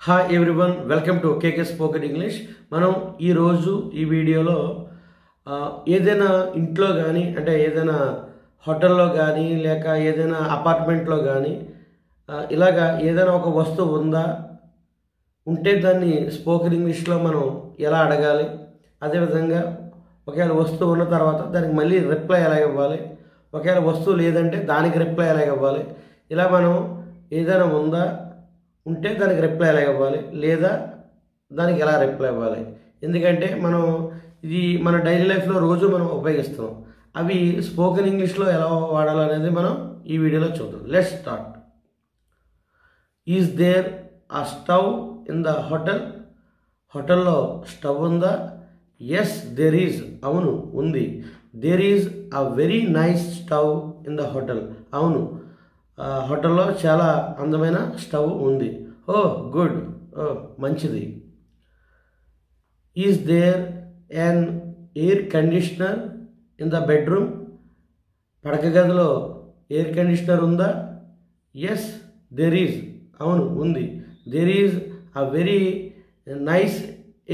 Hi everyone, welcome to KK spoken English. మనం ఈరోజు ఈ వీడియోలో ఏదైనా ఇంట్లో కానీ అంటే ఏదైనా హోటల్లో కానీ లేక ఏదైనా అపార్ట్మెంట్లో కానీ ఇలాగా ఏదైనా ఒక వస్తువు ఉందా, ఉంటే దాన్ని స్పోకెన్ ఇంగ్లీష్లో మనం ఎలా అడగాలి, అదేవిధంగా ఒకవేళ వస్తువు ఉన్న తర్వాత దానికి మళ్ళీ రిప్లై ఎలా ఇవ్వాలి, ఒకవేళ వస్తువు లేదంటే దానికి రిప్లై ఎలా ఇవ్వాలి, ఇలా మనం ఏదైనా ఉందా, ఉంటే దానికి రిప్లై ఎలా ఇవ్వాలి లేదా దానికి ఎలా రిప్లై ఇవ్వాలి. ఎందుకంటే మనం ఇది మన డైలీ లైఫ్లో రోజు మనం ఉపయోగిస్తాం. అవి స్పోకెన్ ఇంగ్లీష్లో ఎలా వాడాలనేది మనం ఈ వీడియోలో చూద్దాం. Let's start. Is there a stove in the hotel? హోటల్లో స్టవ్ ఉందా? ఎస్ దేర్ ఈజ్, అవును ఉంది. There is a very nice stove in the hotel, అవును హోటల్లో చాలా అందమైన స్టవ్ ఉంది. ఓ గుడ్, ఓ మంచిది. Is there an air conditioner in the bedroom? పడక గదిలో ఎయిర్ కండిషనర్ ఉందా? ఎస్ దేర్ ఈజ్, అవును ఉంది. There is a very nice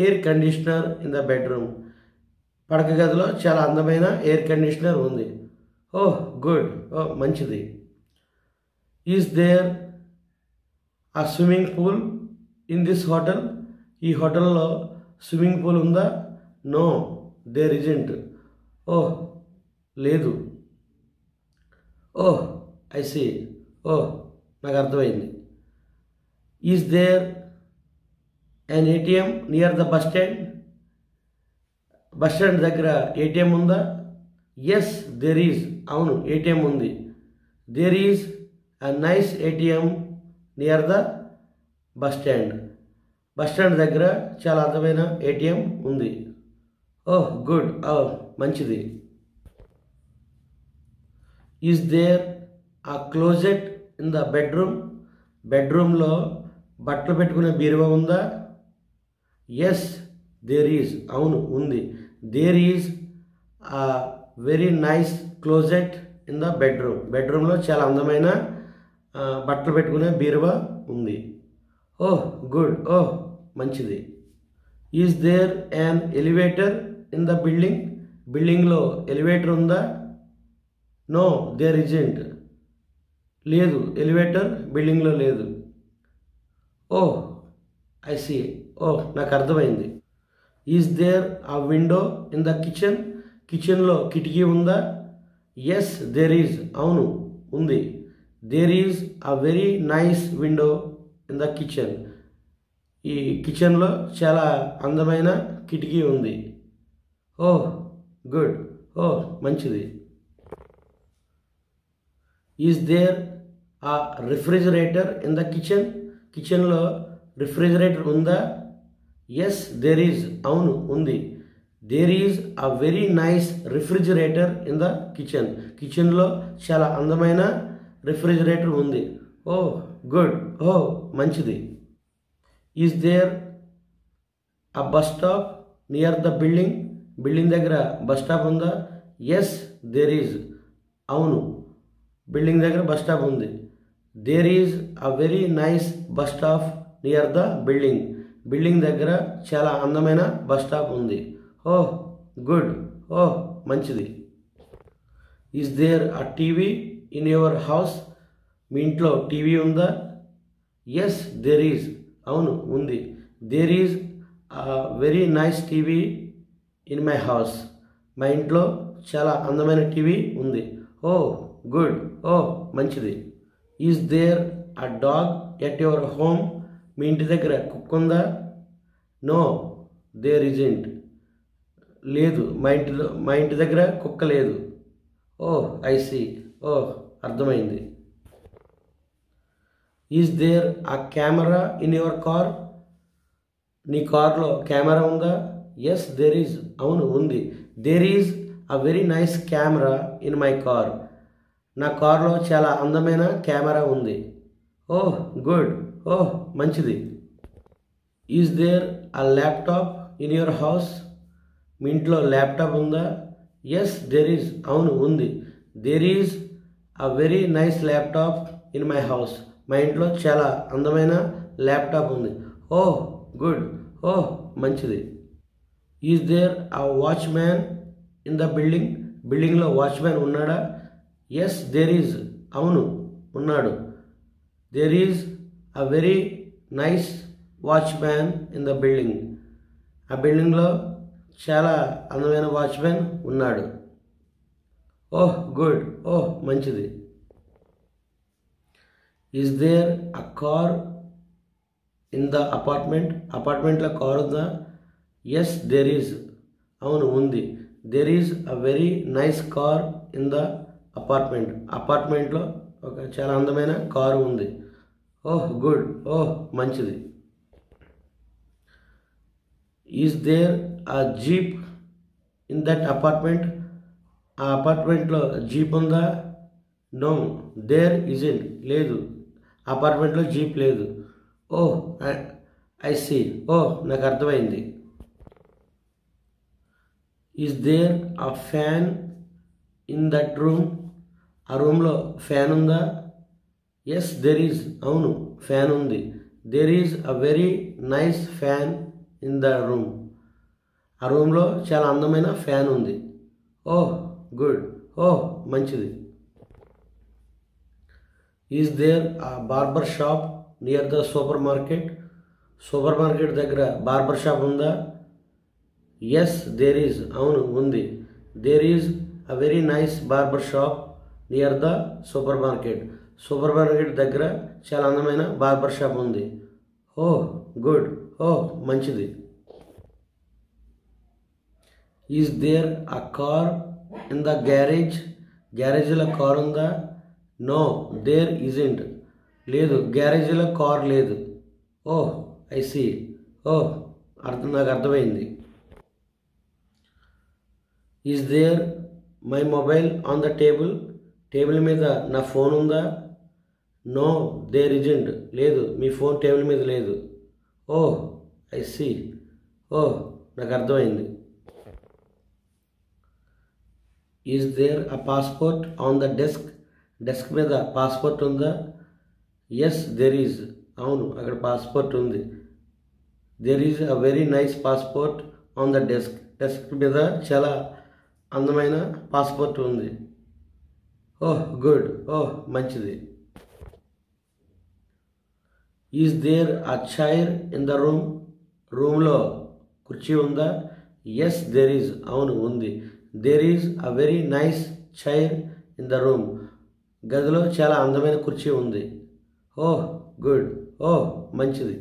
air conditioner in the bedroom. పడక గదిలో చాలా అందమైన ఎయిర్ కండిషనర్ ఉంది. ఓ గుడ్, ఓ మంచిది. Is there a swimming pool in this hotel? ఈ హోటల్లో స్విమ్మింగ్ పూల్ ఉందా? నో దేర్ ఇజంట్, ఓ లేదు. ఓ ఐ సీ, ఓ నాకు అర్థమైంది. Is there an ATM near the bus stand? Bus stand దగ్గర ఏటీఎం ఉందా? ఎస్ దేర్ ఈజ్, అవును ఏటీఎం ఉంది. There is a nice ATM near the bus stand. Bus stand దగ్గర చాలా అందమైన ఏటీఎం ఉంది. ఓహ్ గుడ్, ఓ మంచిది. ఈజ్ దేర్ ఆ క్లోజెట్ ఇన్ ద బెడ్రూమ్? బెడ్రూమ్లో బట్టలు పెట్టుకునే బీరువా ఉందా? ఎస్ దేర్ ఈజ్, అవును ఉంది. దేర్ ఈజ్ ఆ very nice closet in the bedroom. బెడ్రూమ్లో చాలా అందమైన బట్టలు పెట్టుకునే బీరువా ఉంది. ఓహ్ గుడ్, ఓహ్ మంచిది. Is there an elevator in the building? బిల్డింగ్లో ఎలివేటర్ ఉందా? నో దేర్ ఇజంట్, లేదు ఎలివేటర్ బిల్డింగ్లో లేదు. ఓహ్ ఐ సీ, ఓహ్ నాకు అర్థమైంది. Is there a window in the kitchen? కిచెన్లో కిటికీ ఉందా? ఎస్ దేర్ ఈజ్, అవును ఉంది. There is a very nice window in the kitchen. ఈ కిచెన్లో చాలా అందమైన కిటికీ ఉంది. ఓహ్ గుడ్, ఓహ్ మంచిది. Is there a refrigerator in the kitchen? కిచెన్లో రిఫ్రిజిరేటర్ ఉందా? ఎస్ దేర్ ఈజ్, అవును ఉంది. There is a very nice refrigerator in the kitchen. కిచెన్లో చాలా అందమైన రిఫ్రిజిరేటర్ ఉంది. ఓ గుడ్, ఓ మంచిది. Is there a bus stop near the building? Building దగ్గర బస్ స్టాప్ ఉందా? ఎస్ దేర్ ఈజ్, అవును బిల్డింగ్ దగ్గర బస్ స్టాప్ ఉంది. There is a very nice bus stop near the building. Building దగ్గర చాలా అందమైన బస్ స్టాప్ ఉంది. ఓహ్ గుడ్, ఓహ్ మంచిది. Is there a TV in your house? మీ ఇంట్లో టీవీ ఉందా? ఎస్ దేర్ ఈజ్, అవును ఉంది. There is a very nice TV in my house. మా ఇంట్లో చాలా అందమైన టీవీ ఉంది. ఓ గుడ్, ఓ మంచిది. Is there a dog at your home? మీ ఇంటి దగ్గర కుక్క ఉందా? నో దేర్ ఇజంట్, లేదు మా ఇంటి దగ్గర కుక్క లేదు. ఓ ఐ సీ, ఓ అర్థమైంది. Is there a camera in your car? నీ కార్లో కెమెరా ఉందా? ఎస్ దేర్ ఈజ్, అవును ఉంది. There is a very nice camera in my car. నా కార్లో చాలా అందమైన కెమెరా ఉంది. ఓహ్ గుడ్, ఓహ్ మంచిది. Is there a laptop in your house? మీ ఇంట్లో ల్యాప్టాప్ ఉందా? ఎస్ దేర్ ఈజ్, అవును ఉంది. There is a very nice laptop in my house. మా ఇంట్లో చాలా అందమైన ల్యాప్టాప్ ఉంది. ఓహ్ గుడ్, ఓహ్ మంచిది. Is there a watchman in the building? బిల్డింగ్లో వాచ్మ్యాన్ ఉన్నాడా? ఎస్ దేర్ ఈజ్, అవును ఉన్నాడు. There is a very nice watchman in the building. ఆ బిల్డింగ్లో చాలా అందమైన వాచ్మ్యాన్ ఉన్నాడు. ఓహ్ గుడ్, ఓహ్ మంచిది. Is there a car in the apartment? అపార్ట్మెంట్లో కార్ ఉందా? ఎస్ దేర్ ఈజ్, అవును ఉంది. There is a very nice car in the apartment. అపార్ట్మెంట్లో ఒక చాలా అందమైన కారు ఉంది. ఓహ్ గుడ్, ఓహ్ మంచిది. Is there a jeep in that apartment? ఆ అపార్ట్మెంట్లో జీప్ ఉందా? నో దేర్ ఇజంట్, లేదు, అపార్ట్మెంట్లో జీప్ లేదు. ఓహ్ ఐ సీ, ఓహ్ నాకు అర్థమైంది. Is there a fan in that room? ఆ రూమ్లో ఫ్యాన్ ఉందా? ఎస్ దెర్ ఈజ్, అవును ఫ్యాన్ ఉంది. There is a very nice fan in the room. ఆ రూమ్లో చాలా అందమైన ఫ్యాన్ ఉంది. ఓహ్ గుడ్, ఓహ్ మంచిది. Is there a barber shop near the supermarket? Supermarket దగ్గర బార్బర్ షాప్ ఉందా? ఎస్ దేర్ ఈజ్, అవును ఉంది. There is a very nice barber shop near the supermarket. Supermarket దగ్గర చాలా అందమైన barber shop ఉంది. Oh good, ఓహ్ మంచిది. Is there a car in the garage? గ్యారేజ్లో కార్ ఉందా? నో దేర్ ఇజంట్, లేదు గ్యారేజ్లో కార్ లేదు. ఓహ్ ఐ సీ, ఓహ్ నాకు అర్థమైంది. Is there my mobile on the table? Table మీద నా ఫోన్ ఉందా? నో దేర్ ఇజంట్, లేదు మీ ఫోన్ టేబుల్ మీద లేదు. ఓహ్ ఐ సీ, ఓహ్ నాకు అర్థమైంది. Is there a passport on the desk? Desk మీద పాస్పోర్ట్ ఉందా? ఎస్ దెర్ ఈజ్, అవును అక్కడ పాస్పోర్ట్ ఉంది. There is a very nice passport on the desk. Desk మీద చాలా అందమైన పాస్పోర్ట్ ఉంది. ఓహ్ గుడ్, ఓహ్ మంచిది. Is there a chair in the room? రూమ్లో కుర్చీ ఉందా? ఎస్ దెర్ ఈజ్, అవును ఉంది. There is a very nice chair in the room. గదిలో చాలా అందమైన కుర్చీ ఉంది. ఓహ్ గుడ్, ఓహ్ మంచిది.